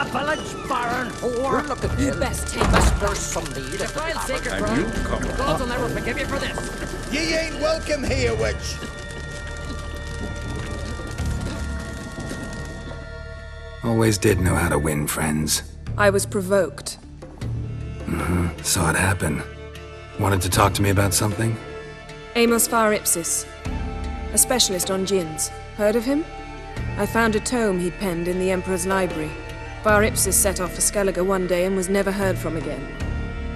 village, Baron whore. We're looking You ill. best take Must there's some need. Defile sacred And crime. you come Gods will never forgive you for this. Ye ain't welcome here, witch. Always did know how to win friends. I was provoked. Saw it happen. Wanted to talk to me about something? Amos Far Ipsis, a specialist on djinns. Heard of him? I found a tome he'd penned in the Emperor's library. Far Ipsis set off for Skellige one day and was never heard from again.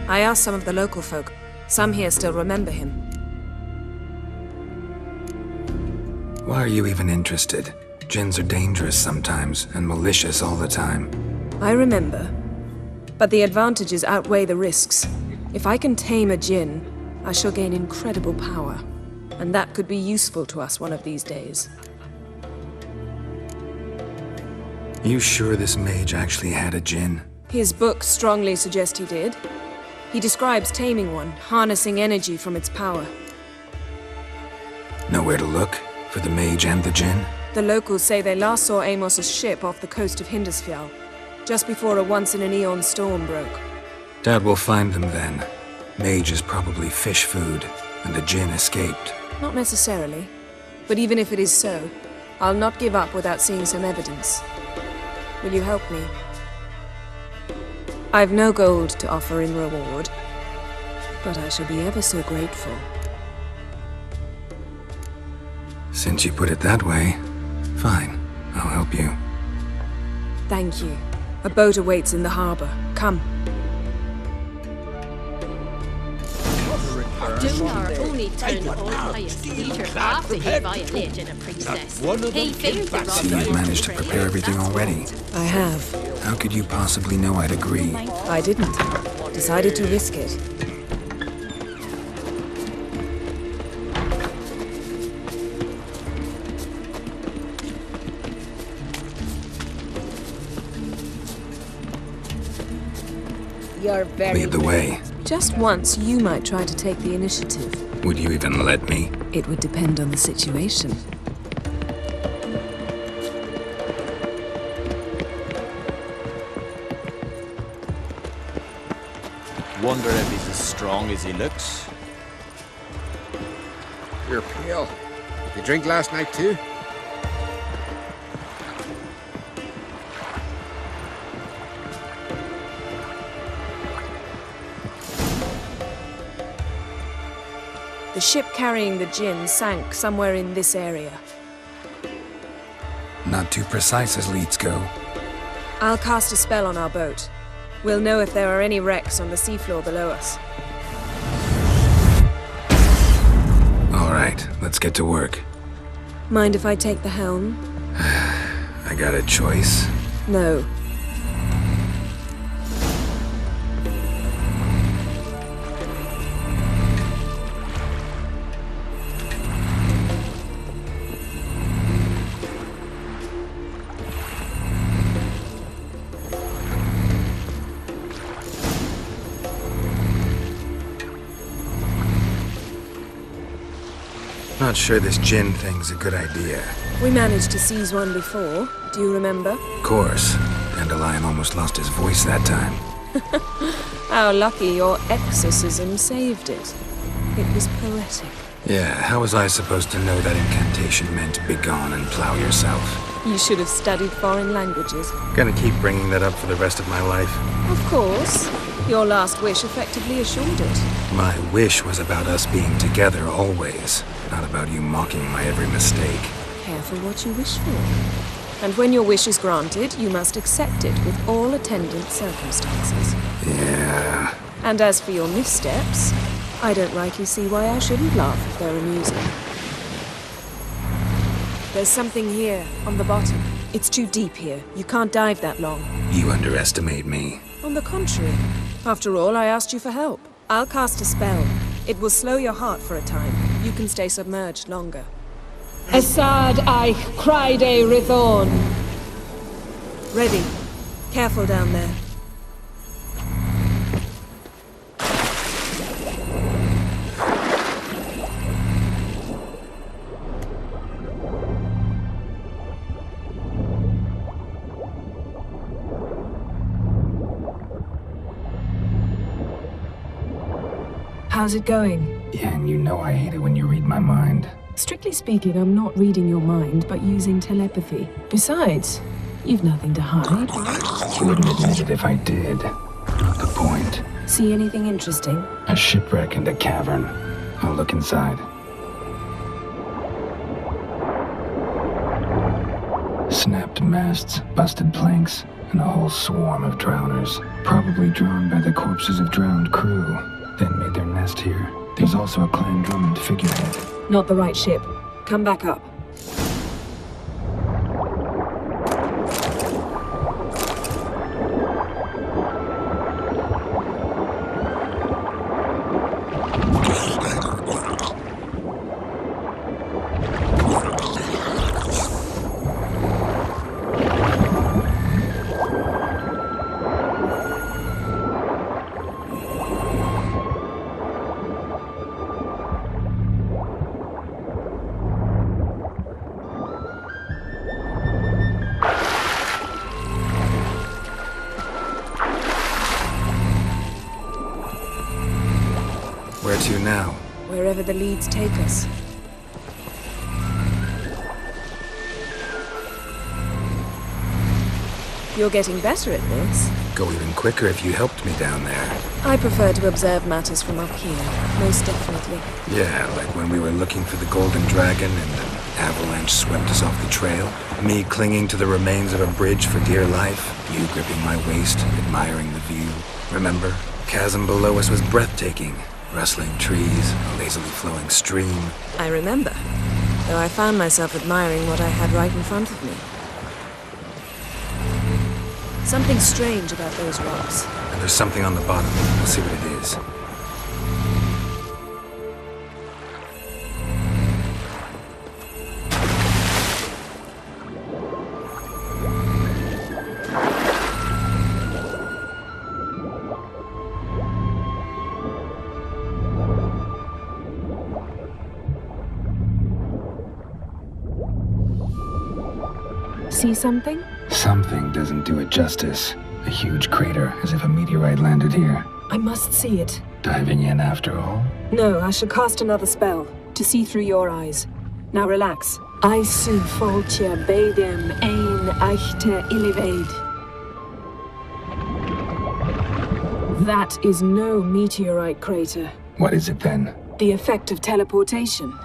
I asked some of the local folk. Some here still remember him. Why are you even interested? Djinns are dangerous sometimes, and malicious all the time. I remember. But the advantages outweigh the risks. If I can tame a djinn, I shall gain incredible power. And that could be useful to us one of these days. You sure this mage actually had a djinn? His books strongly suggest he did. He describes taming one, harnessing energy from its power. Nowhere to look? For the mage and the djinn? The locals say they last saw Amos's ship off the coast of Hindisfjall, just before a once-in-an-eon storm broke. Doubt we'll find them then. Mage is probably fish food, and the djinn escaped. Not necessarily. But even if it is so, I'll not give up without seeing some evidence. Will you help me? I've no gold to offer in reward, but I shall be ever so grateful. Since you put it that way, fine. I'll help you. Thank you. A boat awaits in the harbor. Come. Dunar only turned on highest leader after he violated a princess. He feared the So you've managed to prepare everything already. I have. How could you possibly know I'd agree? I didn't. Decided to risk it. You're very Lead the way. Just once, you might try to take the initiative. Would you even let me? It would depend on the situation. Wonder if he's as strong as he looks. You're pale. Did you drink last night too? The ship carrying the djinn sank somewhere in this area. Not too precise as leads go. I'll cast a spell on our boat. We'll know if there are any wrecks on the seafloor below us. All right, let's get to work. Mind if I take the helm? I got a choice. No. Not sure this djinn thing's a good idea. We managed to seize one before. Do you remember? Of course. Dandelion almost lost his voice that time. How lucky your exorcism saved it. It was poetic. Yeah, how was I supposed to know that incantation meant begone and plow yourself? You should have studied foreign languages. Gonna keep bringing that up for the rest of my life. Of course. Your last wish effectively assured it. My wish was about us being together always, not about you mocking my every mistake. Careful what you wish for. And when your wish is granted, you must accept it with all attendant circumstances. Yeah. And as for your missteps, I don't rightly see why I shouldn't laugh if they're amusing. There's something here, on the bottom. It's too deep here. You can't dive that long. You underestimate me. On the contrary. After all, I asked you for help. I'll cast a spell. It will slow your heart for a time. You can stay submerged longer. Assad I cried a Rithorn. Ready. Careful down there. How's it going? Yen, you know I hate it when you read my mind. Strictly speaking, I'm not reading your mind, but using telepathy. Besides, you've nothing to hide. Wouldn't admit it if I did. Not the point. See anything interesting? A shipwreck and a cavern. I'll look inside. Snapped masts, busted planks, and a whole swarm of drowners. Probably drawn by the corpses of drowned crew. Then made their nest here. There's also a Clan Drummond figurehead. Not the right ship. Come back up. Where to now? Wherever the leads take us. You're getting better at this. Go even quicker if you helped me down there. I prefer to observe matters from up here, most definitely. Yeah, like when we were looking for the Golden Dragon and an avalanche swept us off the trail. Me clinging to the remains of a bridge for dear life. You gripping my waist, admiring the view. Remember? Chasm below us was breathtaking. Rustling trees, a lazily flowing stream. I remember, though I found myself admiring what I had right in front of me. Something strange about those rocks. And there's something on the bottom. We'll see what it is. See something? Something doesn't do it justice. A huge crater, as if a meteorite landed here. I must see it. Diving in after all? No, I shall cast another spell, to see through your eyes. Now relax. Aisu foltje bedem ein eichte illiveid. That is no meteorite crater. What is it then? The effect of teleportation.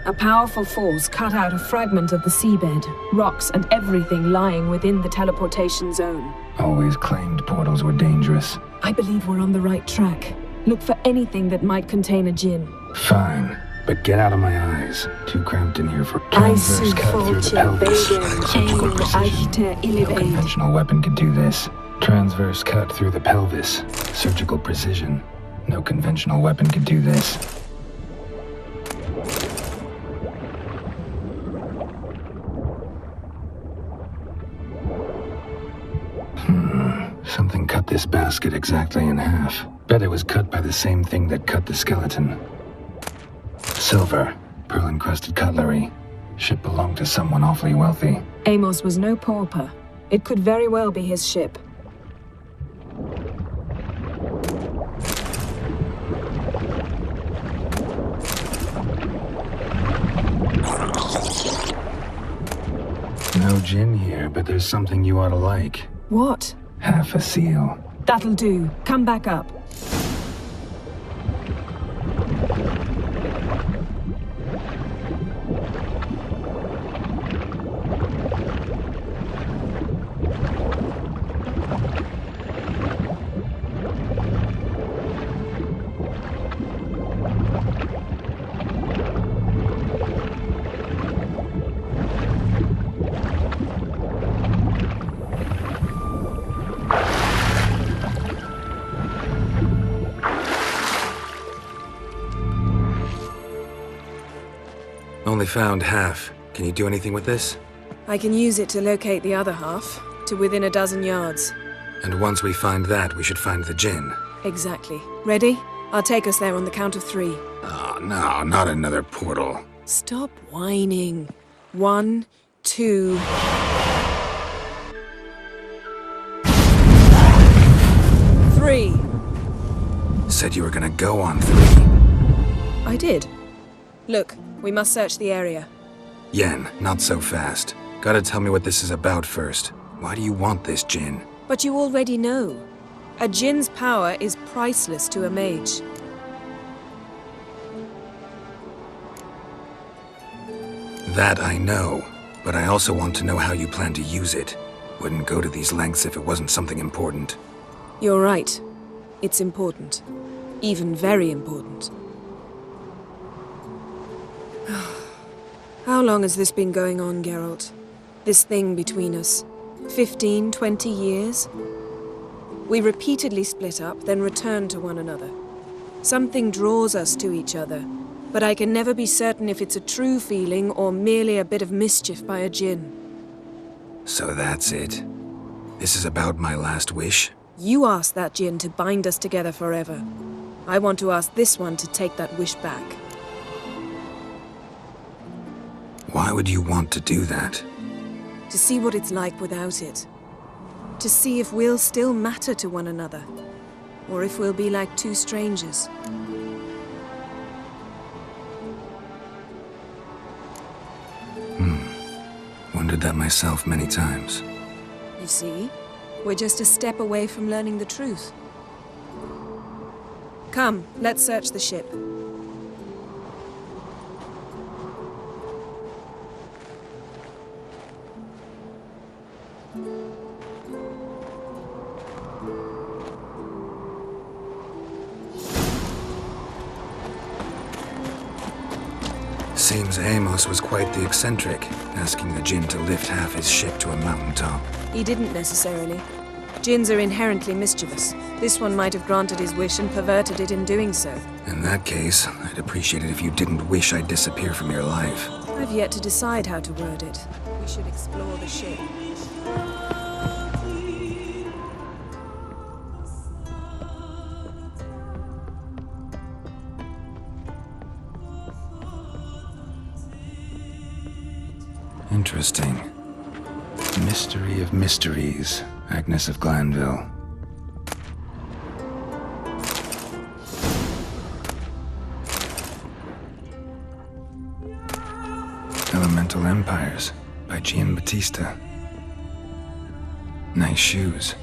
A powerful force cut out a fragment of the seabed, rocks and everything lying within the teleportation zone. Always claimed portals were dangerous. I believe we're on the right track. Look for anything that might contain a djinn. Fine, but get out of my eyes. Too cramped in here for transverse cut through the pelvis. Surgical precision. No conventional weapon could do this. Transverse cut through the pelvis. Surgical precision. No conventional weapon could do this. Something cut this basket exactly in half. Bet it was cut by the same thing that cut the skeleton. Silver, pearl-encrusted cutlery. Ship belonged to someone awfully wealthy. Amos was no pauper. It could very well be his ship. No gin here, but there's something you ought to like. What? Half a seal. That'll do. Come back up. Only found half. Can you do anything with this? I can use it to locate the other half, to within a dozen yards. And once we find that, we should find the gin. Exactly. Ready? I'll take us there on the count of 3. Oh, no, not another portal. Stop whining. 1, 2... said you were gonna go on 3. I did. Look, we must search the area. Yen, not so fast. Gotta tell me what this is about first. Why do you want this Jinn? But you already know. A Jinn's power is priceless to a mage. That I know, but I also want to know how you plan to use it. Wouldn't go to these lengths if it wasn't something important. You're right. It's important. Even very important. How long has this been going on, Geralt? This thing between us? 15, 20 years? We repeatedly split up, then returned to one another. Something draws us to each other, but I can never be certain if it's a true feeling or merely a bit of mischief by a Jinn. So that's it. This is about my last wish? You asked that Jinn to bind us together forever. I want to ask this one to take that wish back. Why would you want to do that? To see what it's like without it. To see if we'll still matter to one another. Or if we'll be like two strangers. Wondered that myself many times. You see? We're just a step away from learning the truth. Come, let's search the ship. Seems Amos was quite the eccentric, asking the Jinn to lift half his ship to a mountaintop. He didn't necessarily. Jinns are inherently mischievous. This one might have granted his wish and perverted it in doing so. In that case, I'd appreciate it if you didn't wish I'd disappear from your life. I've yet to decide how to word it. We should explore the ship. Interesting. Mystery of mysteries, Agnes of Glanville. Elemental Empires by Giambattista. Nice shoes.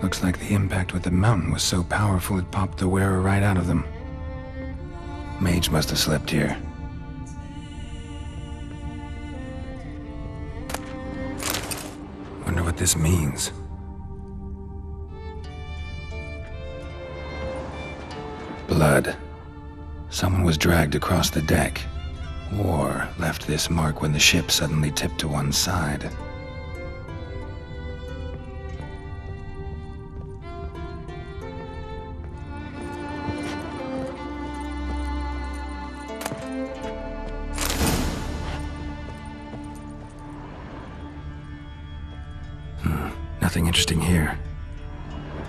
Looks like the impact with the mountain was so powerful it popped the wearer right out of them. Mage must have slept here. Wonder what this means. Blood. Someone was dragged across the deck. Or left this mark when the ship suddenly tipped to one side. Nothing interesting here.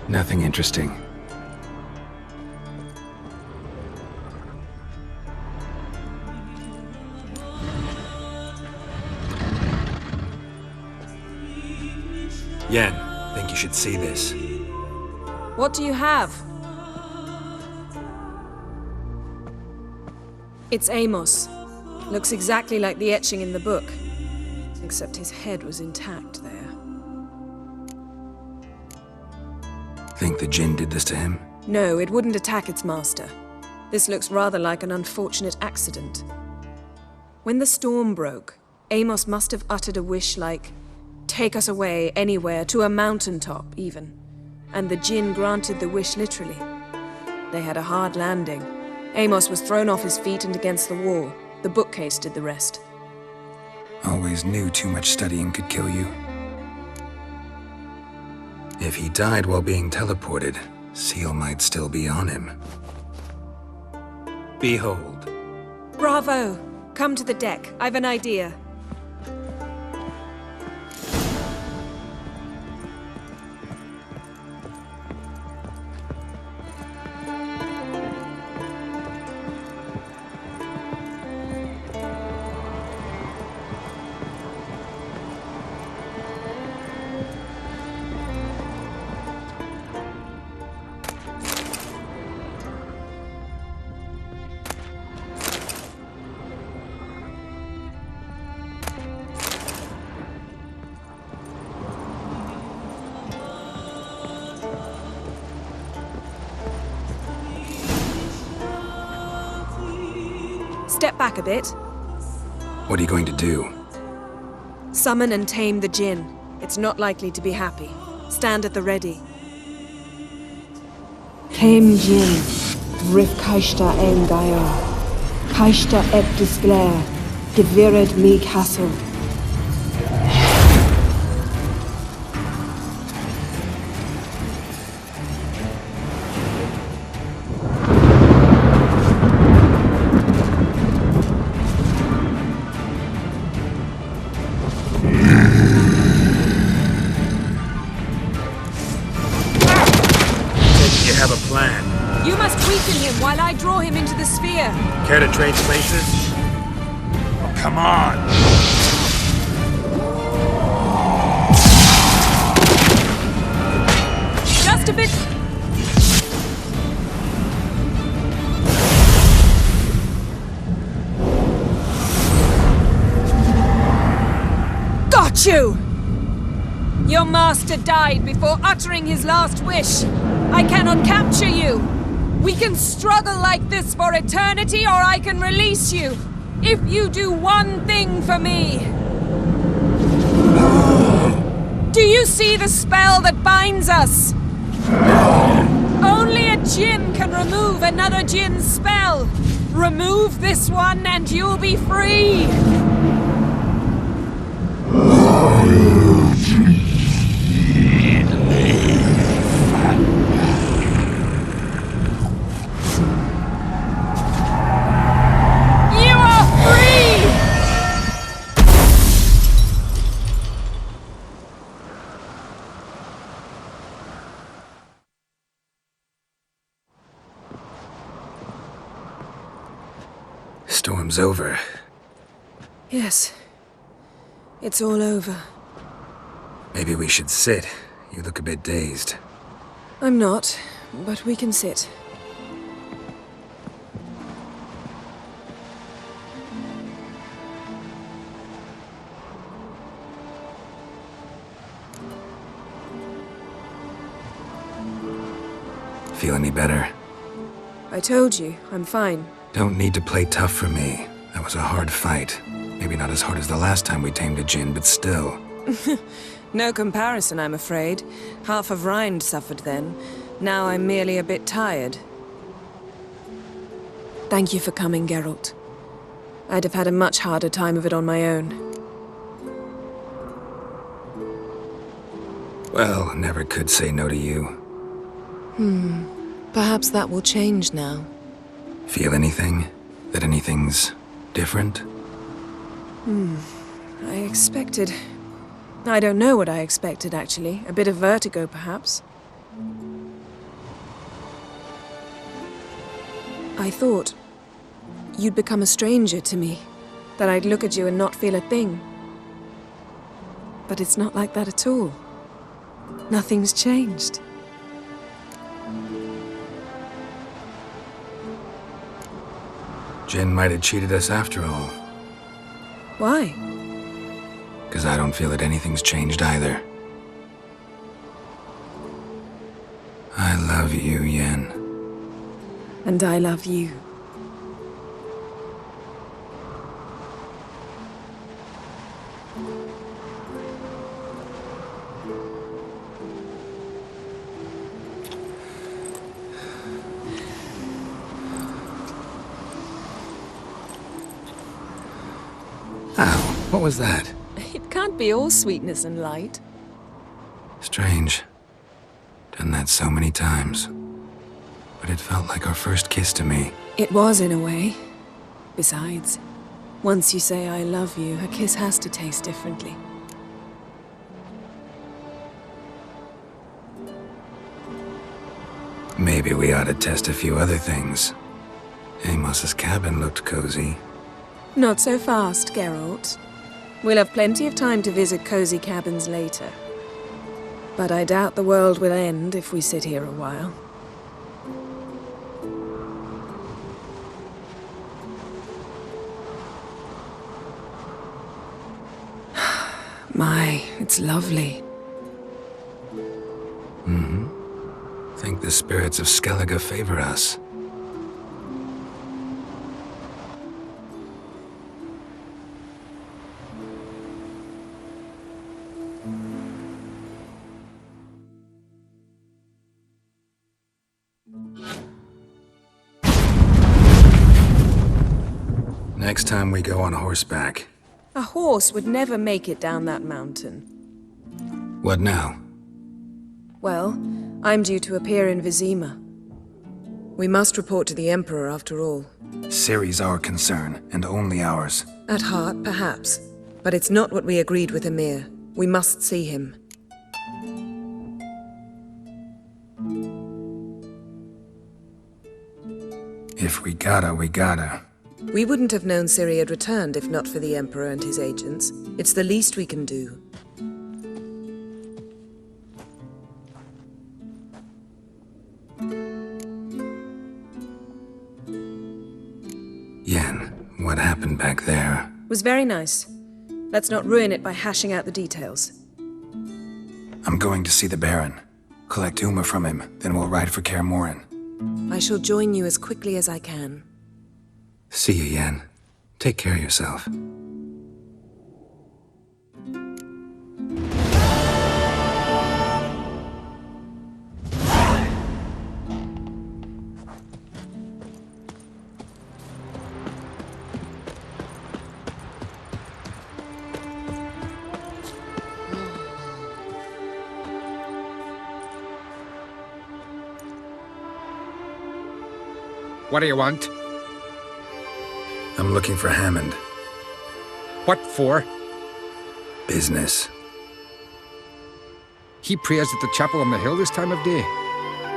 Nothing interesting. Yen, think you should see this. What do you have? It's Amos. Looks exactly like the etching in the book. Except his head was intact there. Think the Jinn did this to him? No, it wouldn't attack its master. This looks rather like an unfortunate accident. When the storm broke, Amos must have uttered a wish like, "Take us away, anywhere, to a mountaintop, even." And the Jinn granted the wish literally. They had a hard landing. Amos was thrown off his feet and against the wall. The bookcase did the rest. Always knew too much studying could kill you. If he died while being teleported, Seal might still be on him. Behold. Bravo! Come to the deck. I've an idea. Step back a bit. What are you going to do? Summon and tame the Jinn. It's not likely to be happy. Stand at the ready. Tame Jinn, Rif Kaishta Engaya, Kaishta Eptis Glare, Gevired me Castle. You have a plan. You must weaken him while I draw him into the sphere. Care to trade places? Oh, come on! Just a bit... Got you! Your master died before uttering his last wish. I cannot capture you. We can struggle like this for eternity, or I can release you. If you do one thing for me. Do you see the spell that binds us? Only a Jinn can remove another Jinn's spell. Remove this one and you'll be free. You are free! Storm's over. Yes. It's all over. Maybe we should sit. You look a bit dazed. I'm not, but we can sit. Feel any better? I told you, I'm fine. Don't need to play tough for me. That was a hard fight. Maybe not as hard as the last time we tamed a Jinn, but still. No comparison, I'm afraid. Half of Rind suffered then. Now I'm merely a bit tired. Thank you for coming, Geralt. I'd have had a much harder time of it on my own. Well, never could say no to you. Perhaps that will change now. Feel anything? That anything's different? I expected... I don't know what I expected, actually. A bit of vertigo, perhaps. I thought you'd become a stranger to me. That I'd look at you and not feel a thing. But it's not like that at all. Nothing's changed. Jinn might have cheated us after all. Why? Because I don't feel that anything's changed either. I love you, Yen. And I love you. Ow, what was that? It can't be all sweetness and light. Strange. Done that so many times. But it felt like our first kiss to me. It was, in a way. Besides, once you say I love you, a kiss has to taste differently. Maybe we ought to test a few other things. Amos's cabin looked cozy. Not so fast, Geralt. We'll have plenty of time to visit cozy cabins later. But I doubt the world will end if we sit here a while. My, it's lovely. Think the spirits of Skellige favor us. Next time we go on horseback. A horse would never make it down that mountain. What now? Well, I'm due to appear in Vizima. We must report to the Emperor after all. Ciri's our concern, and only ours. At heart, perhaps. But it's not what we agreed with Emir. We must see him. If we gotta, we gotta. We wouldn't have known Ciri had returned if not for the Emperor and his agents. It's the least we can do. Yen, what happened back there? Was very nice. Let's not ruin it by hashing out the details. I'm going to see the Baron. Collect Uma from him, then we'll ride for Kaer Morhen. I shall join you as quickly as I can. See you, Yen. Take care of yourself. What do you want? I'm looking for Hammond. What for? Business. He prays at the chapel on the hill this time of day.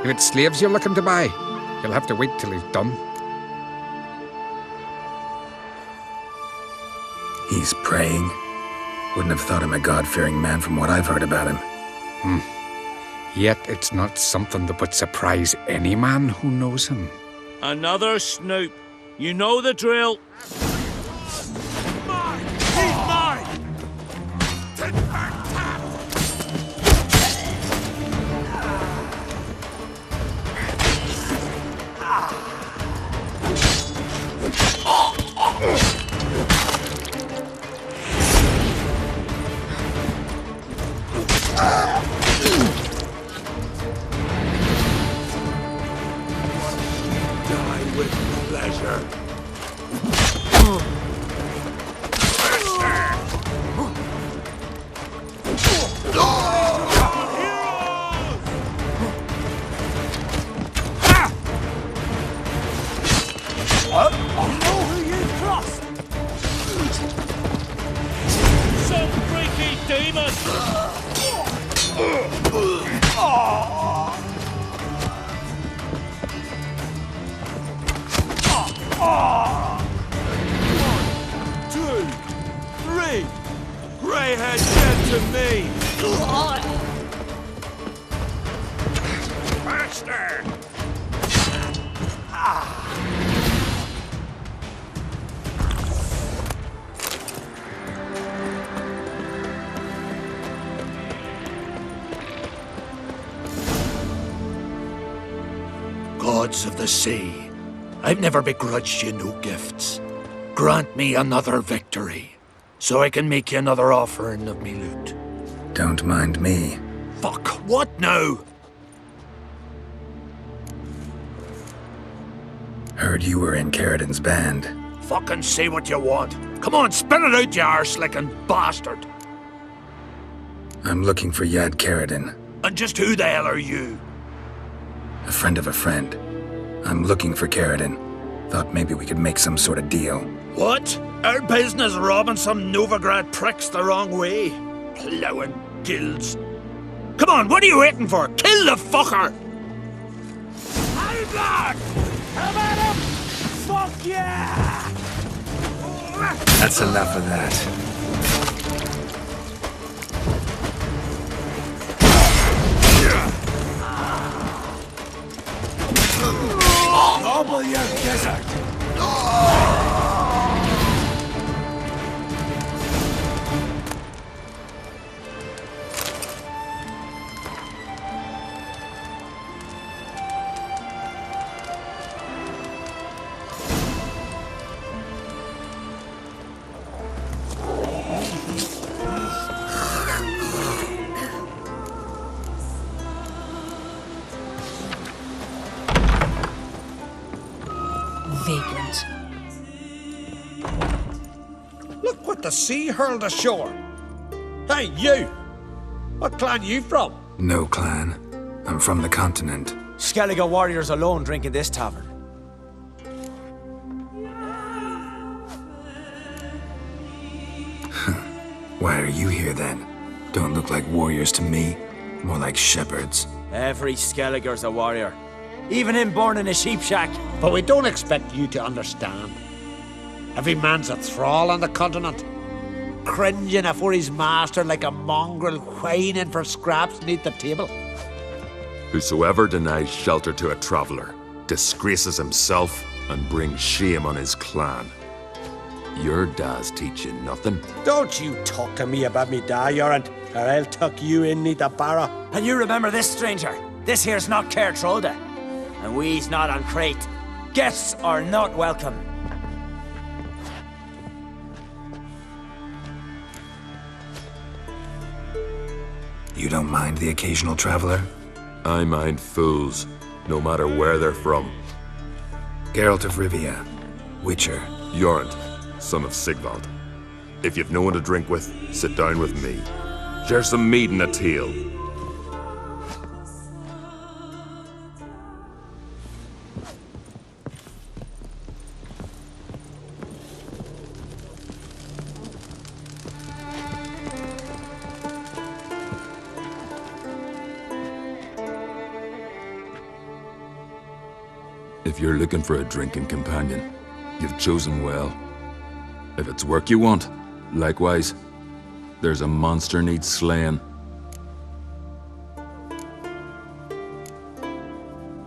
If it's slaves you're looking to buy, you'll have to wait till he's done. He's praying. Wouldn't have thought him a God-fearing man from what I've heard about him. Yet it's not something that would surprise any man who knows him. Another snoop. You know the drill. Mine! He's mine! Die with pleasure. Some freaky demon! One, two, three! Greyhead dead to me! Master! Gods of the sea, I've never begrudged you no gifts. Grant me another victory, so I can make you another offering of me loot. Don't mind me. Fuck, what now? Heard you were in Caridin's band. Fucking say what you want. Come on, spit it out, you arse-licking bastard. I'm looking for Yad Caridin, And just who the hell are you? a friend of a friend. I'm looking for Caridin. Thought maybe we could make some sort of deal. What? Our business robbing some Novigrad pricks the wrong way? Plowing guilds. Come on, what are you waiting for? Kill the fucker! High come at him! Fuck yeah! That's enough of that. Double your desert! Vagrant. what the sea hurled ashore. Hey, you! What clan you from? No clan. I'm from the continent. Skellige warriors alone drink in this tavern. Why are you here then? Don't look like warriors to me. More like shepherds. Every Skellige's a warrior. Even him born in a sheep shack. But we don't expect you to understand. Every man's a thrall on the continent, cringing afore his master like a mongrel whining for scraps neath the table. Whosoever denies shelter to a traveller disgraces himself and brings shame on his clan. Your dads teach you nothing. Don't you talk to me about me da, Yorant, or I'll tuck you in neath the barra. And you remember this, stranger. This here's not Caer Trolde. And we's not on Crete. Guests are not welcome. You don't mind the occasional traveler? I mind fools, no matter where they're from. Geralt of Rivia, Witcher. Jorund, son of Sigvald. If you've no one to drink with, sit down with me. Share some mead and a tale. If you're looking for a drinking companion, you've chosen well. If it's work you want, likewise, there's a monster needs slaying.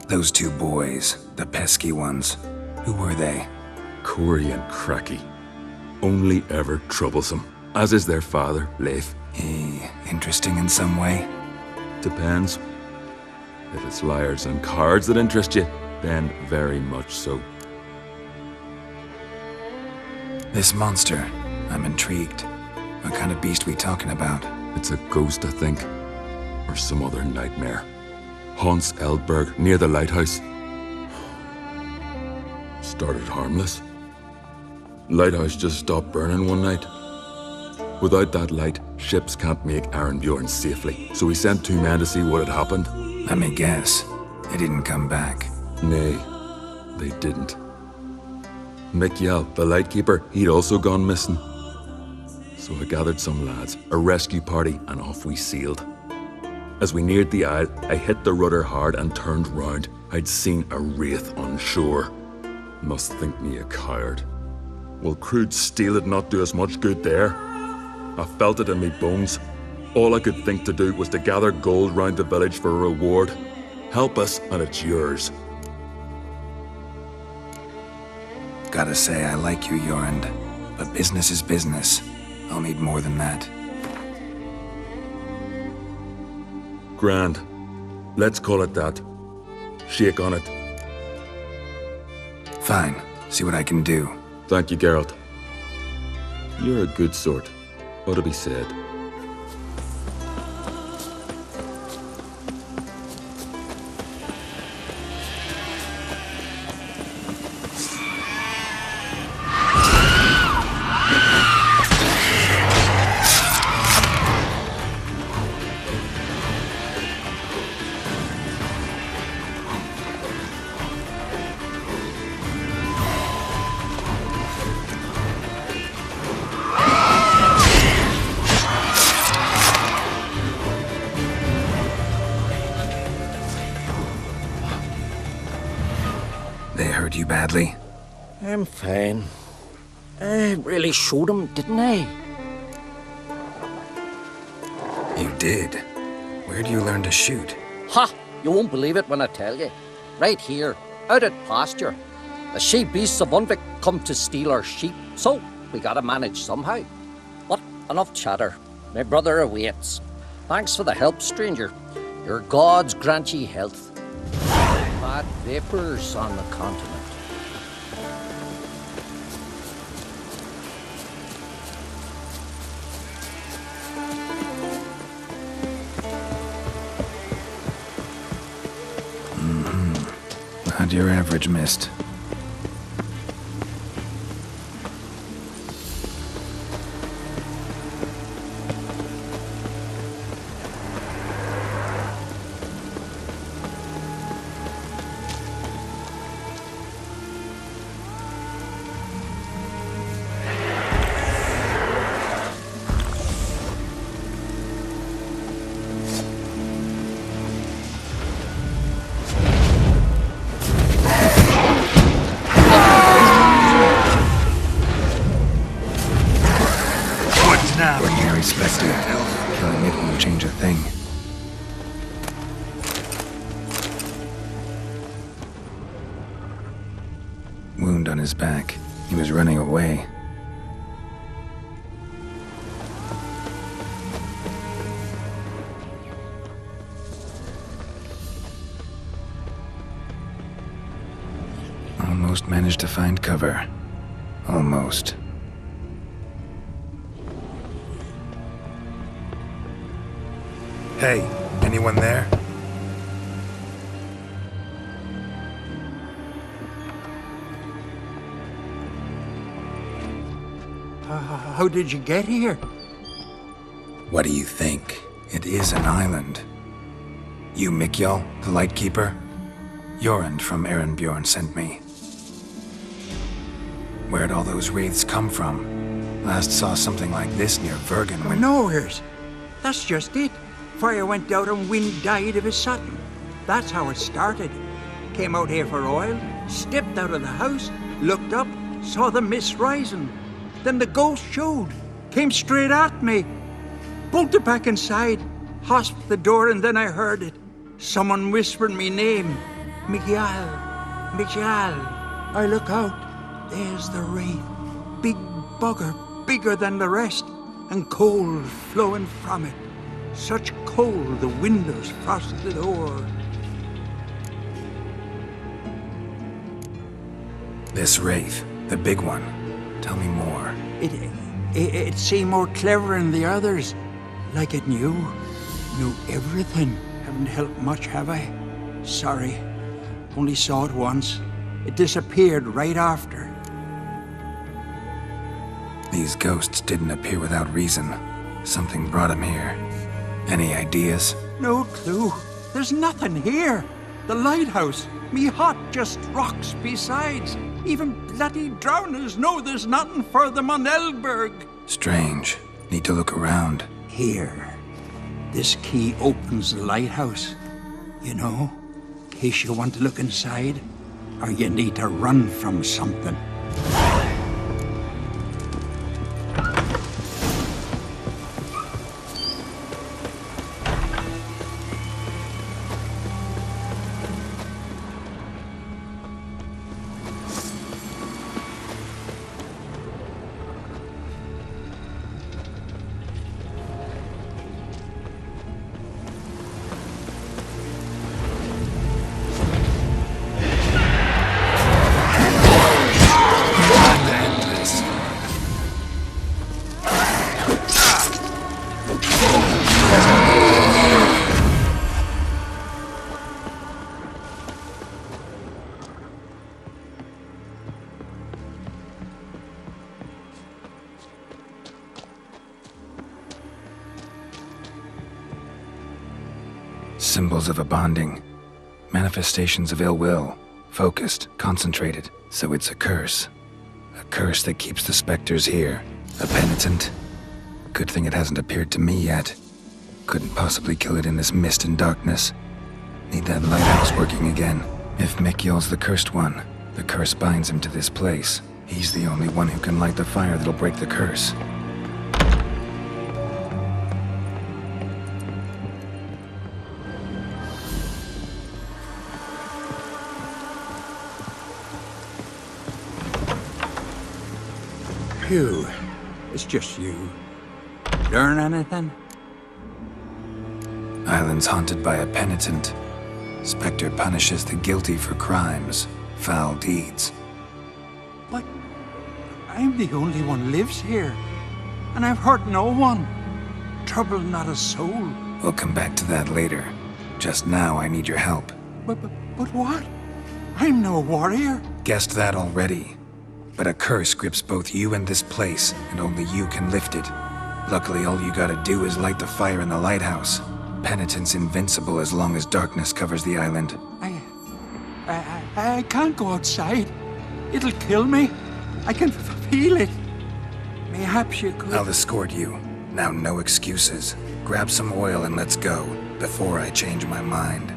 Those two boys, the pesky ones, who were they? Corey and Cracky. Only ever troublesome, as is their father, Leif. Interesting in some way? Depends. If it's liars and cards that interest you, then very much so. This monster, I'm intrigued. What kind of beast we talking about? It's a ghost, I think. Or some other nightmare. Haunts Eldberg, near the lighthouse. Started harmless. Lighthouse just stopped burning one night. Without that light, ships can't make Arenbjorn safely. So we sent 2 men to see what had happened. Let me guess. They didn't come back. Nay, they didn't. Mikyal, the lightkeeper, he'd also gone missing. So I gathered some lads, a rescue party, and off we sailed. As we neared the isle, I hit the rudder hard and turned round. I'd seen a wraith on shore. Must think me a coward. Will crude steel it not do us much good there? I felt it in me bones. All I could think to do was to gather gold round the village for a reward. Help us, and it's yours. Gotta say, I like you, Jorund. But business is business. I'll need more than that. Grand. Let's call it that. Shake on it. Fine. See what I can do. Thank you, Geralt. You're a good sort. Ought to be said. They hurt you badly? I'm fine. I really showed him, didn't I? You did? Where do you learn to shoot? Ha! You won't believe it when I tell you. Right here, out at pasture. The she beasts of Unvik come to steal our sheep, so we gotta manage somehow. But enough chatter. My brother awaits. Thanks for the help, stranger. Your gods grant ye health. Bad vapors on the continent. Not your average mist. on his back. He was running away. Almost managed to find cover. Almost. Hey, anyone there? How did you get here? What do you think? It is an island. You Mikjal, the Lightkeeper? Jorund from Erenbjorn sent me. Where'd all those wraiths come from? Last saw something like this near Vergen when... Nowheres. That's just it. Fire went out and wind died of his sudden. That's how it started. Came out here for oil, stepped out of the house, looked up, saw the mist rising. Then the ghost showed, came straight at me. Bolted back inside, hosped the door, and then I heard it. Someone whispered me name. Mikjal. Mikjal. I look out. There's the wraith. Big bugger, bigger than the rest, and cold flowing from it. Such cold the windows frosted o'er. This wraith, the big one. Tell me more. It seemed more clever than the others. Like it knew everything. Haven't helped much, have I? Sorry. Only saw it once. It disappeared right after. These ghosts didn't appear without reason. Something brought them here. Any ideas? No clue. There's nothing here. The lighthouse, me hut, just rocks besides. Even bloody drowners know there's nothing for them on Elberg. Strange. Need to look around. Here. This key opens the lighthouse. You know, in case you want to look inside, or you need to run from something. Symbols of a bonding. Manifestations of ill will. Focused, concentrated. So it's a curse. A curse that keeps the specters here. A penitent. Good thing it hasn't appeared to me yet. Couldn't possibly kill it in this mist and darkness. Need that lighthouse working again. If Mikjal's the cursed one, the curse binds him to this place. He's the only one who can light the fire that'll break the curse. Phew. It's just you. Learn anything? Island's haunted by a penitent. Spectre punishes the guilty for crimes, foul deeds. But I'm the only one lives here. And I've hurt no one. Troubled not a soul. We'll come back to that later. Just now I need your help. But what? I'm no warrior. Guessed that already. But a curse grips both you and this place, and only you can lift it. Luckily, all you gotta do is light the fire in the lighthouse. Penitent's invincible as long as darkness covers the island. I can't go outside. It'll kill me. I can feel it. Mayhaps you could... I'll escort you. Now no excuses. Grab some oil and let's go, before I change my mind.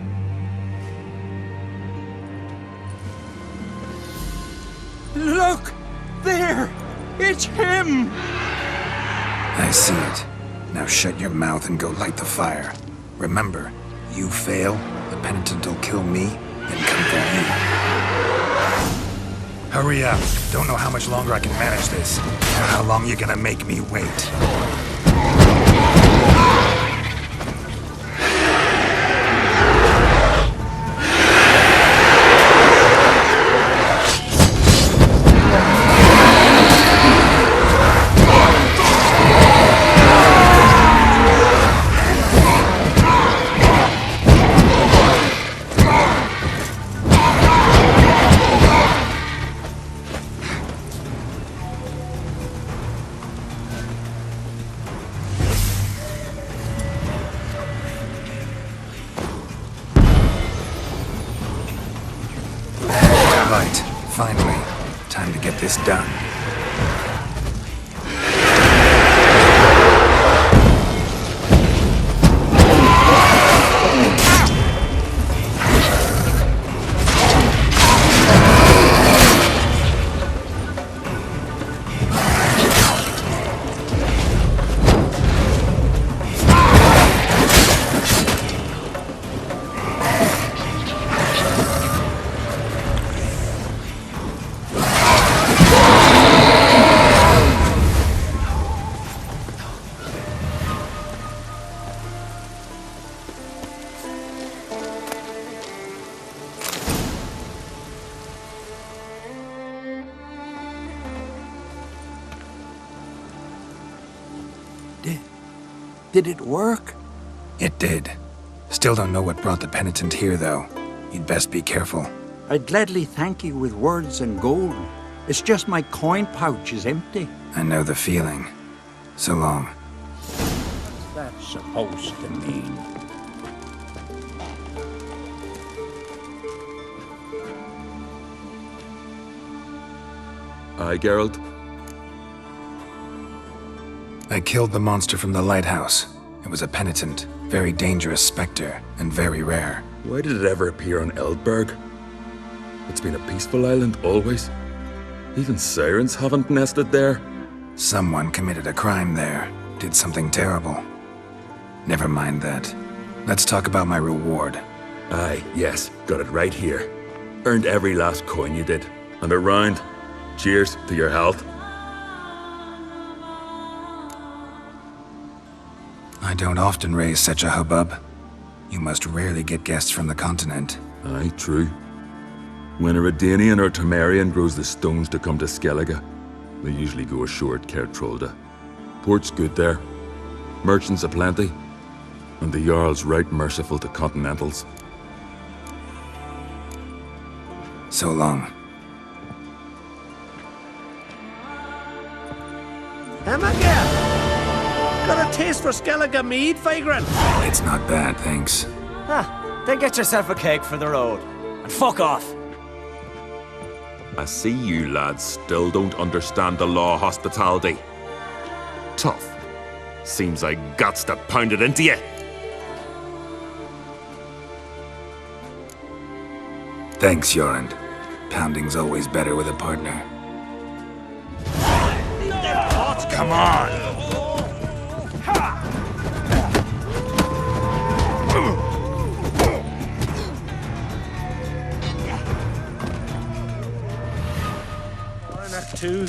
Look! There! It's him! I see it. Now shut your mouth and go light the fire. Remember, you fail, the penitent will kill me and come for you. Hurry up. Don't know how much longer I can manage this. Or how long you're gonna make me wait. Finally, time to get this done. Did it work? It did. Still don't know what brought the penitent here, though. You'd best be careful. I'd gladly thank you with words and gold. It's just my coin pouch is empty. I know the feeling. So long. What's that supposed to mean? Aye, Geralt. I killed the monster from the lighthouse. It was a penitent, very dangerous specter, and very rare. Why did it ever appear on Eldberg? It's been a peaceful island always. Even sirens haven't nested there. Someone committed a crime there. Did something terrible. Never mind that. Let's talk about my reward. Aye, yes. Got it right here. Earned every last coin you did. And a round. Cheers to your health. I don't often raise such a hubbub. You must rarely get guests from the continent. Aye, true. When a Redanian or Temerian grows the stones to come to Skellige, they usually go ashore at Cair Trolda. Port's good there. Merchants aplenty. And the Jarl's right merciful to continentals. So long. Got a taste for Skellige mead, Vagrant? It's not bad, thanks. Then get yourself a cake for the road. And fuck off. I see you lads still don't understand the law of hospitality. Tough. Seems I guts to pound it into you. Thanks, Jorund. Pounding's always better with a partner. Come on! Two.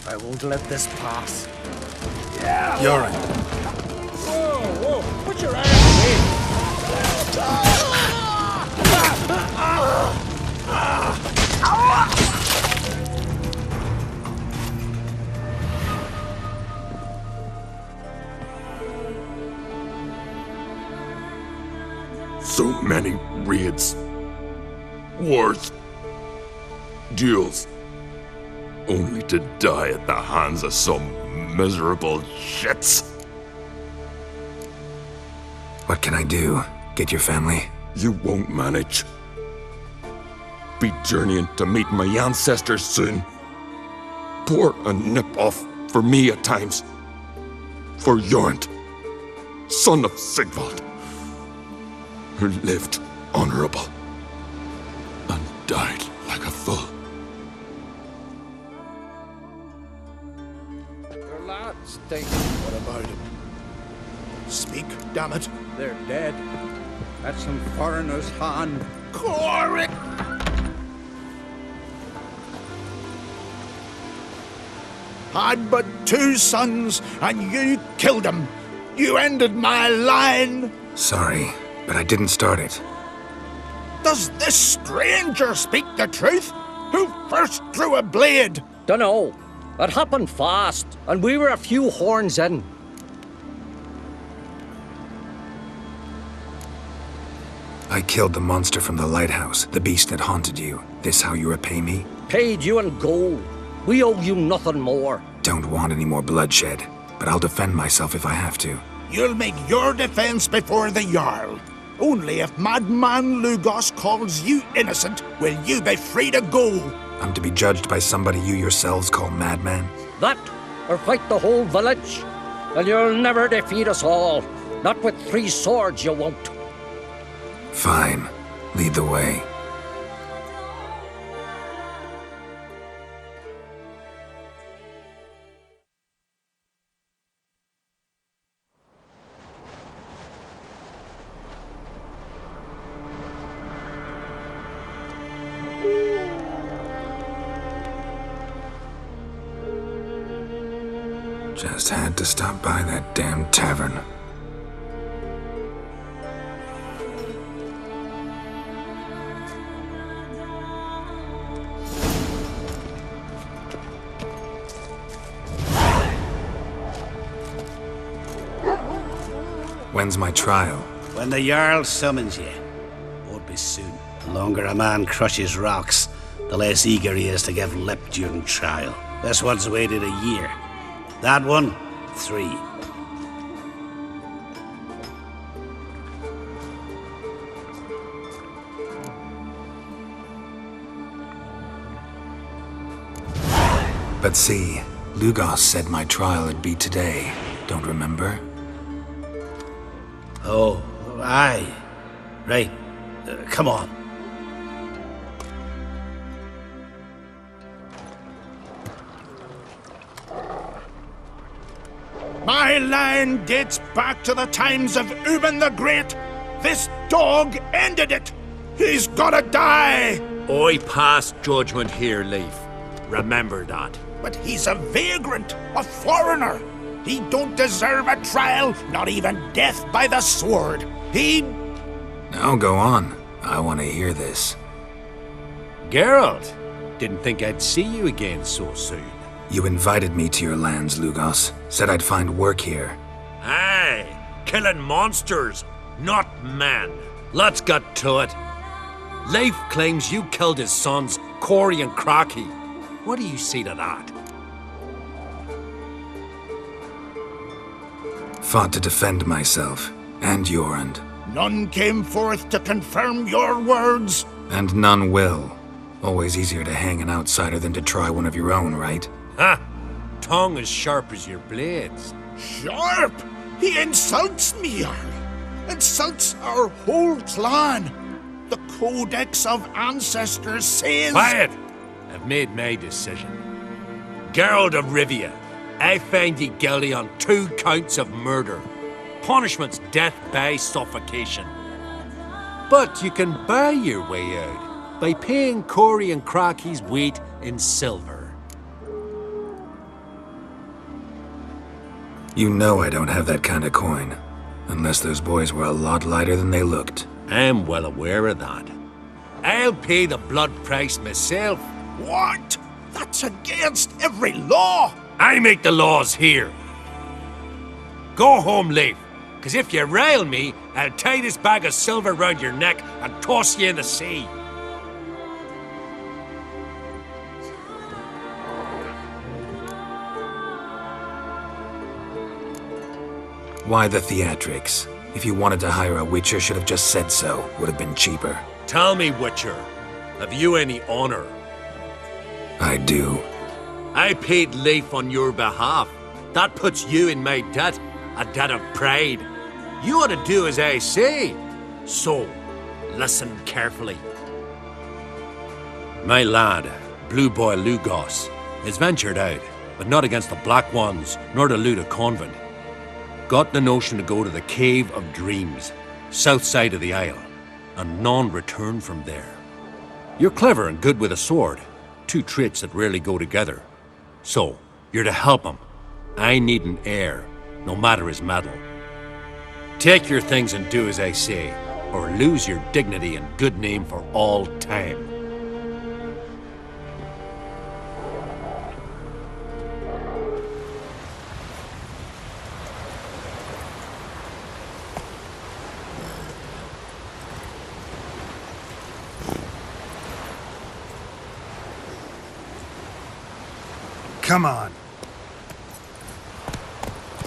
I won't let this pass. Jorund. Whoa, whoa! Put your ass away! So many raids. Wars. Duels. Only to die at the hands of some miserable shits. What can I do? Get your family? You won't manage. Be journeying to meet my ancestors soon. Pour a nip off for me at times. For Jorund, son of Sigvald, who lived honorable and died like a fool. What about him? Speak, damn it. They're dead. At some foreigner's hand. Corrick! had but 2 sons, and you killed them. You ended my line. Sorry, but I didn't start it. Does this stranger speak the truth? Who first drew a blade? Dunno. It happened fast, and we were a few horns in. I killed the monster from the lighthouse, the beast that haunted you. This how you repay me? Paid you in gold. We owe you nothing more. Don't want any more bloodshed, but I'll defend myself if I have to. You'll make your defense before the Jarl. Only if Madman Lugos calls you innocent will you be free to go. I'm to be judged by somebody you yourselves call madman? That, or fight the whole village. And you'll never defeat us all. Not with 3 swords, you won't. Fine. Lead the way. Just had to stop by that damn tavern. When's my trial? When the Jarl summons you. Won't be soon. The longer a man crushes rocks, the less eager he is to give lip during trial. This one's waited a year. That one, 3. But see, Lugos said my trial would be today. Don't remember? Oh, aye. Right. Come on. My line dates back to the times of Ubin the Great. This dog ended it. He's gotta die. I pass judgment here, Leif. Remember that. But he's a vagrant, a foreigner. He don't deserve a trial, not even death by the sword. He... Now go on. I want to hear this. Geralt, didn't think I'd see you again so soon. You invited me to your lands, Lugos. Said I'd find work here. Aye, killing monsters, not men. Let's get to it. Leif claims you killed his sons, Corey and Crocky. What do you see to that? Fought to defend myself, and Jorund. None came forth to confirm your words. And none will. Always easier to hang an outsider than to try one of your own, right? Ha! Tongue as sharp as your blades. Sharp? He insults me, Jarl. Insults our whole clan. The Codex of Ancestors says... Quiet! I've made my decision. Geralt of Rivia, I find you guilty on 2 counts of murder. Punishment's death by suffocation. But you can buy your way out by paying Corey and Crocky's weight in silver. You know I don't have that kind of coin. Unless those boys were a lot lighter than they looked. I'm well aware of that. I'll pay the blood price myself. What? That's against every law! I make the laws here. Go home, Leif, because if you rile me, I'll tie this bag of silver round your neck and toss you in the sea. Why the theatrics? If you wanted to hire a Witcher, should have just said so. Would have been cheaper. Tell me, Witcher, have you any honor? I do. I paid Leif on your behalf. That puts you in my debt, a debt of pride. You ought to do as I say. So, listen carefully. My lad, Blue Boy Lugos, has ventured out, but not against the Black Ones, nor to loot a convent. Got the notion to go to the Cave of Dreams, south side of the Isle, and none return from there. You're clever and good with a sword, 2 traits that rarely go together. So, You're to help him. I need an heir, no matter his mettle. Take your things and do as I say, or lose your dignity and good name for all time. Come on.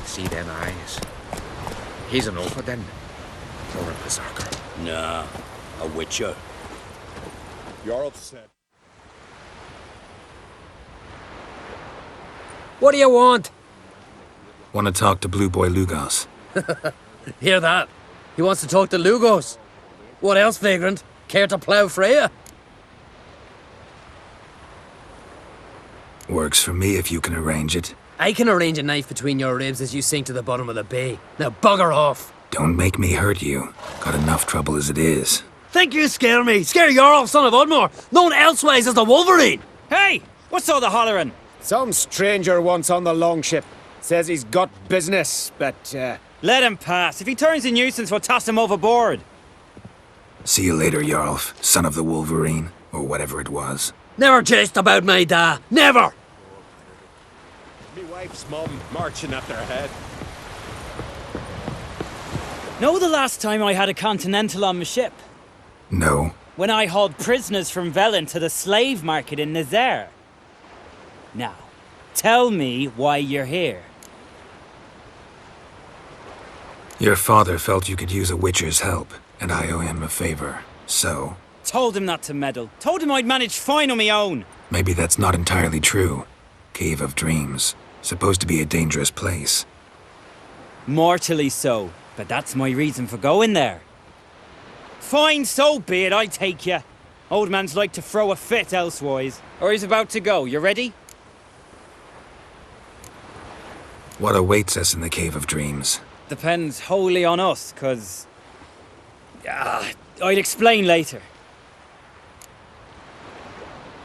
See them eyes? He's an Ulfa then, or a berserker. Nah, a witcher. Jarl said. What do you want? Want to talk to Blue Boy Lugos. Hear that? He wants to talk to Lugos. What else, Vagrant? Care to plough Freya? Works for me if you can arrange it. I can arrange a knife between your ribs as you sink to the bottom of the bay. Now bugger off! Don't make me hurt you. Got enough trouble as it is. Think you scare me? Scare Jarl, son of Udmore, known elsewise as the Wolverine! Hey! What's all the hollering? Some stranger once on the longship. Says he's got business, but, Let him pass. If he turns a nuisance, we'll toss him overboard. See you later, Jarlf, son of the Wolverine, or whatever it was. Never jest about my da. Never! Me wife's mum marching at their head. Know the last time I had a Continental on my ship? No. When I hauled prisoners from Velen to the slave market in Nazaire. Now, tell me why you're here. Your father felt you could use a witcher's help, and I owe him a favor, so... Told him not to meddle. Told him I'd manage fine on my own. Maybe that's not entirely true. Cave of Dreams. Supposed to be a dangerous place. Mortally so, but that's my reason for going there. Fine, so be it, I take you. Old man's like to throw a fit elsewise. Or he's about to go, you ready? What awaits us in the Cave of Dreams? Depends wholly on us, 'cause... I'd explain later.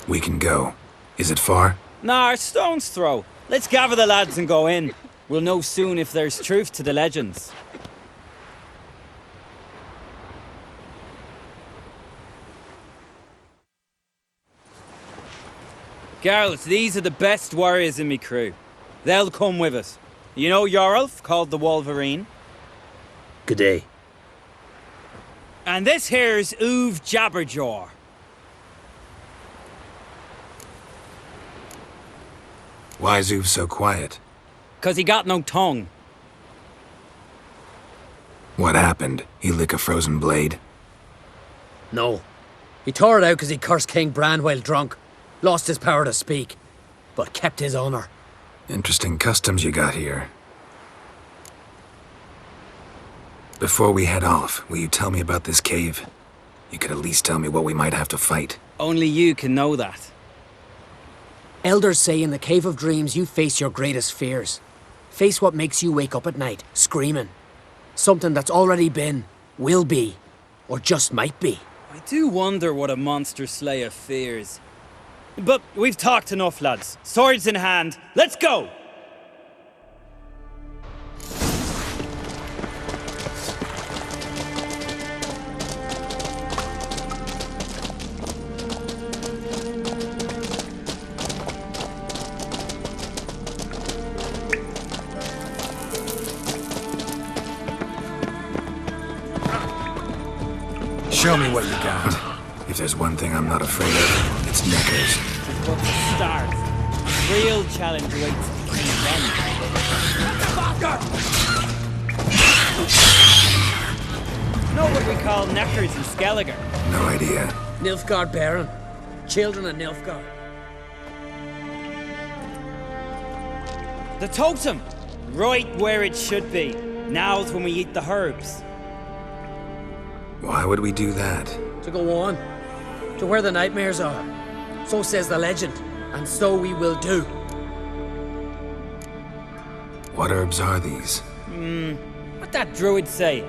We can go. Is it far? Nah, stone's throw. Let's gather the lads and go in. We'll know soon if there's truth to the legends. Girls, these are the best warriors in me crew. They'll come with us. You know Jarlf, called the Wolverine? Good day. And this here's Uv Jabberjaw. Why's Uv so quiet? 'Cause he got no tongue. What happened? He lick a frozen blade? No. He tore it out because he cursed King Bran while drunk. Lost his power to speak, but kept his honor. Interesting customs you got here. Before we head off, will you tell me about this cave? You could at least tell me what we might have to fight. Only you can know that. Elders say in the Cave of Dreams you face your greatest fears. Face what makes you wake up at night, screaming. Something that's already been, will be, or just might be. I do wonder what a monster slayer fears. But we've talked enough, lads. Swords in hand, let's go! Show me what you got. If there's one thing I'm not afraid of, it's knickers. But to start, real challenge awaits then. Know what we call knackers in Skelliger? No idea. Nilfgaard Baron. Children of Nilfgaard. The totem! Right where it should be. Now's when we eat the herbs. Why would we do that? To go on. To where the nightmares are. So says the legend. And so we will do. What herbs are these? What that druid say?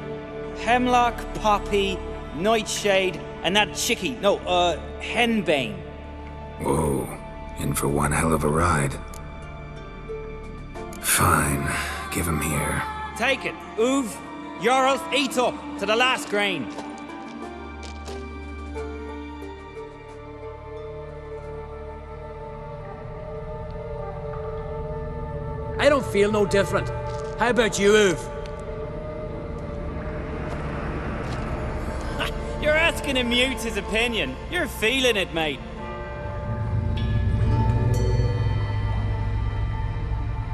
Hemlock, poppy, nightshade, and that henbane. Whoa. In for one hell of a ride. Fine. Give him here. Take it. Uv, Jarl, eat up to the last grain. I don't feel no different. How about you, Uv? You're asking him mute his opinion. You're feeling it, mate.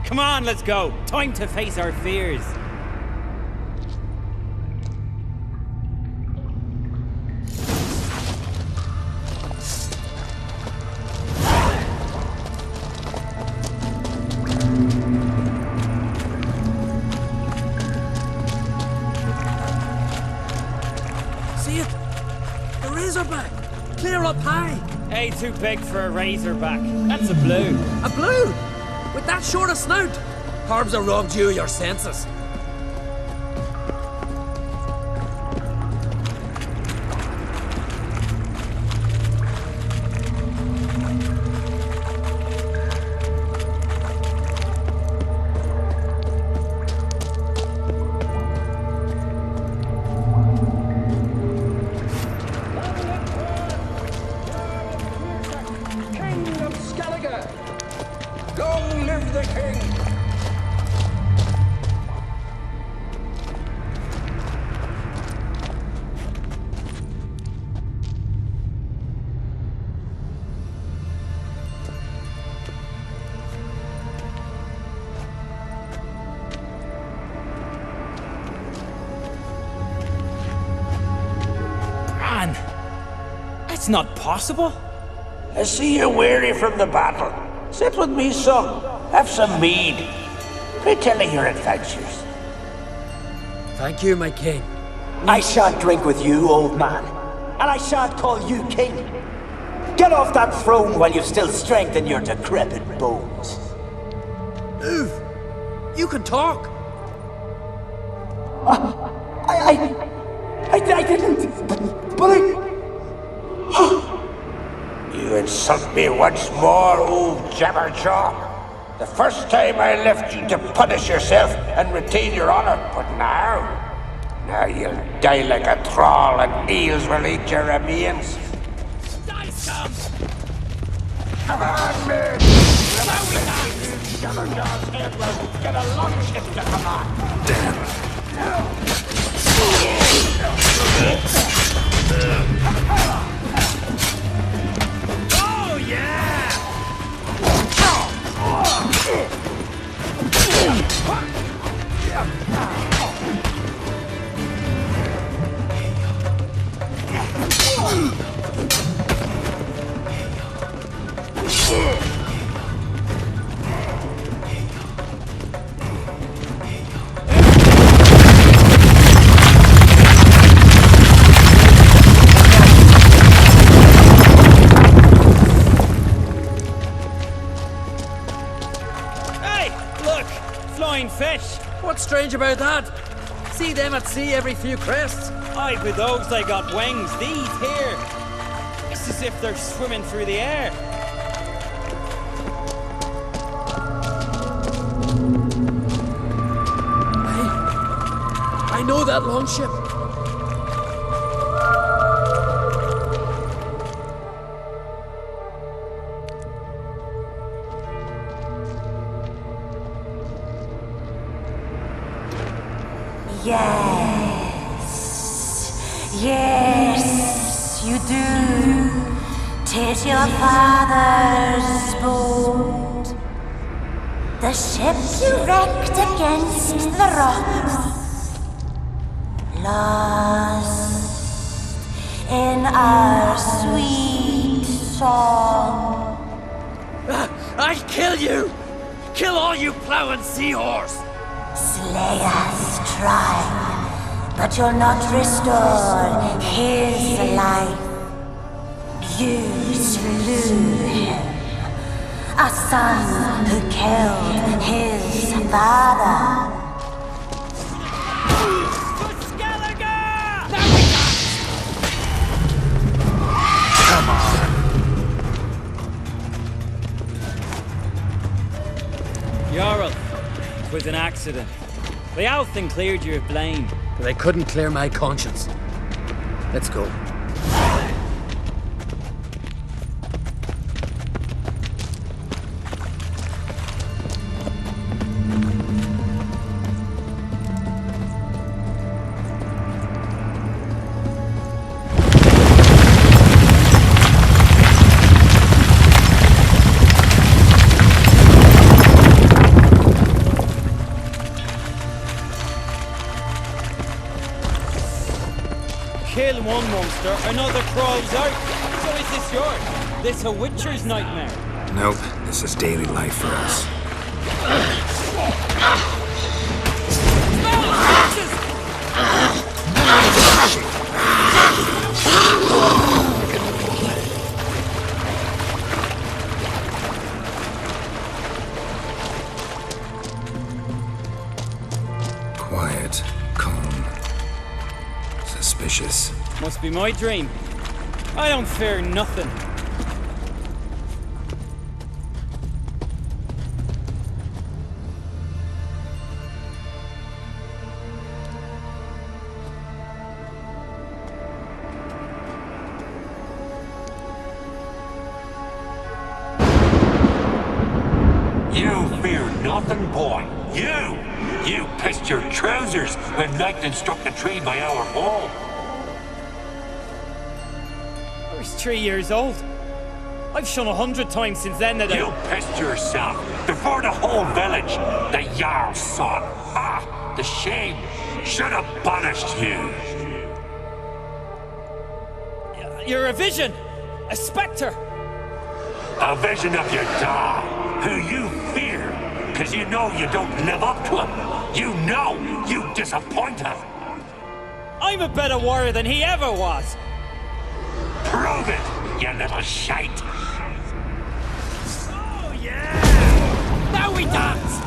Come on, let's go. Time to face our fears. See it? The Razorback! Clear up high! Hey, too big for a Razorback. That's a blue. A blue? With that short a snout? Harbs have robbed you of your senses. Long live the king! Man, that's not possible. I see you're weary from the battle. Sit with me, son. Have some mead. Retell your adventures. Thank you, my king. I shan't drink with you, old man. And I shan't call you king. Get off that throne while you've still strength in your decrepit bones. Uv, you can talk. I didn't. But I... You insult me once more, old Jabberjaw. The first time I left you to punish yourself and retain your honor, but now you'll die like a thrall and eels will eat your remains. Die some! Come on, men! Jabberjaw's head will get a long ship to come on. Oh, yeah! Fish. What's strange about that? See them at sea every few crests? Aye, with those they got wings. These here, it's as if they're swimming through the air. I know that longship. Yes, you do. 'Tis your father's boat. The ship you wrecked against the rocks. Lost in our sweet song. I'll kill you! Kill all you plowing seahorse! Slay us, try, but you'll not restore his life. You slew him, a son who killed his father. Come on. Jarl, 'Twas an accident. The Althing cleared you of blame. But they couldn't clear my conscience. Let's go. Kill one monster, another crawls out. So is this yours? This a witcher's nightmare? Nope, this is daily life for us. Quiet, calm, suspicious. Must be my dream. I don't fear nothing. You fear nothing, boy. You pissed your trousers when lightning struck the tree by our home. I was 3 years old. I've shone 100 times since then that You pissed yourself before the whole village. The Jarl's son. Ah, the shame should have banished you. You're a vision! A spectre! A vision of your dad, who you fear, because you know you don't live up to him. You know you disappoint him. I'm a better warrior than he ever was! Prove it, you little shite! Oh, yeah! Now we dance!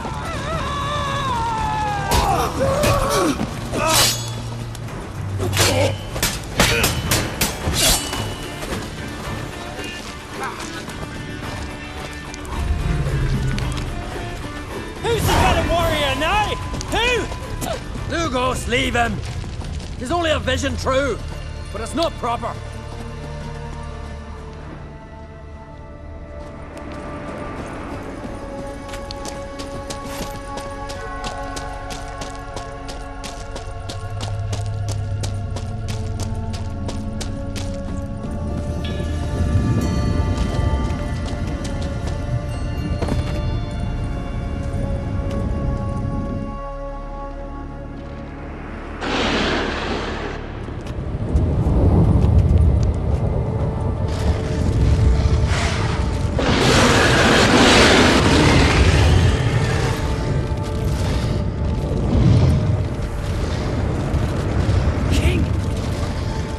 Who's the better warrior now? Who? Lugos, leave him! He's only a vision, true, but it's not proper.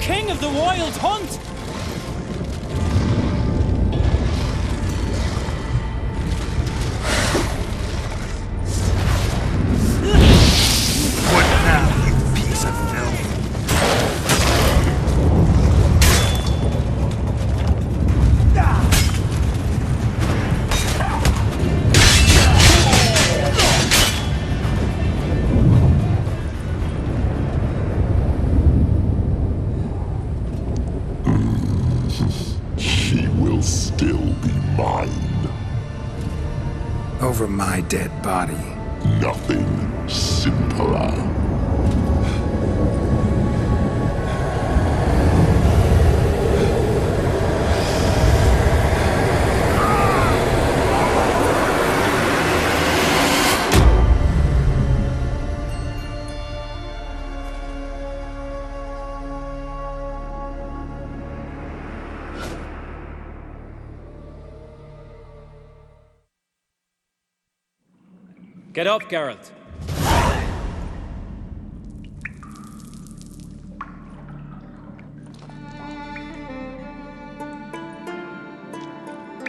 King of the Wild Hunt! What now, you piece of filth? She will still be mine. Over my dead body. Nothing simpler. Get up, Geralt.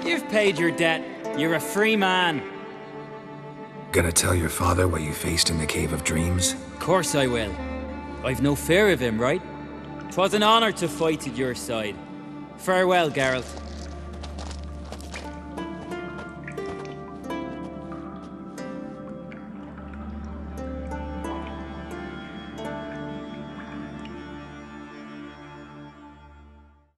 You've paid your debt. You're a free man. Gonna tell your father what you faced in the Cave of Dreams? Of course I will. I've no fear of him, right? 'Twas an honor to fight at your side. Farewell, Geralt.